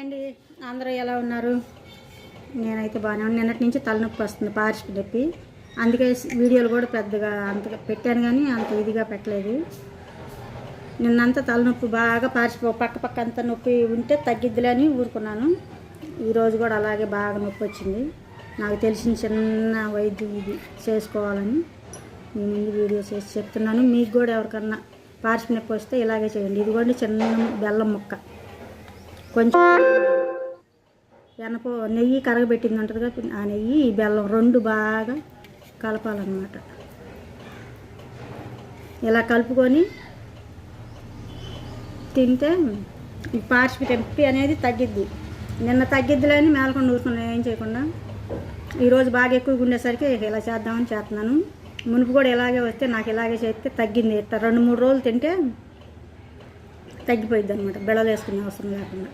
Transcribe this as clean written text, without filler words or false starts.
అండి, అందరూ ఎలా ఉన్నారు? నేనైతే బాగానే ఉన్నాను. నిన్నటి నుంచి తలనొప్పి వస్తుంది, పార్శ్వ నొప్పి. అందుకే వీడియోలు కూడా పెద్దగా అంతగా పెట్టాను, కానీ అంత ఇదిగా పెట్టలేదు. నిన్నంతా తలనొప్పి బాగా పక్క అంతా నొప్పి ఉంటే తగ్గిద్దిలే అని ఊరుకున్నాను. ఈరోజు కూడా అలాగే బాగా నొప్పి వచ్చింది. నాకు తెలిసిన చిన్న వైద్యం ఇది చేసుకోవాలని మీ ముందు వీడియో చేసి చెప్తున్నాను. మీకు కూడా ఎవరికన్నా పార్శ్వ నొప్పి వస్తే ఇలాగే చేయండి. ఇది కూడా చిన్న బెల్లం ముక్క, కొంచెం నెయ్యి కరగబెట్టింది ఉంటుంది కదా, ఆ నెయ్యి ఈ బెల్లం రెండు బాగా కలపాలన్నమాట. ఇలా కలుపుకొని తింటే ఈ పార్శ్వ నొప్పి అనేది తగ్గిద్ది. నిన్న తగ్గిద్దిలే అని మేలకుండా ఊరుకున్నాను, ఏం చేయకుండా. ఈరోజు బాగా ఎక్కువగా ఉండేసరికి ఇలా చేద్దామని చేస్తున్నాను. మునుపు కూడా ఇలాగే వస్తే నాకు ఇలాగే చేస్తే తగ్గింది. ఇట్లా 2-3 రోజులు తింటే తగ్గిపోయిద్ది అనమాట, బెడలు వేసుకునే అవసరం లేకుండా.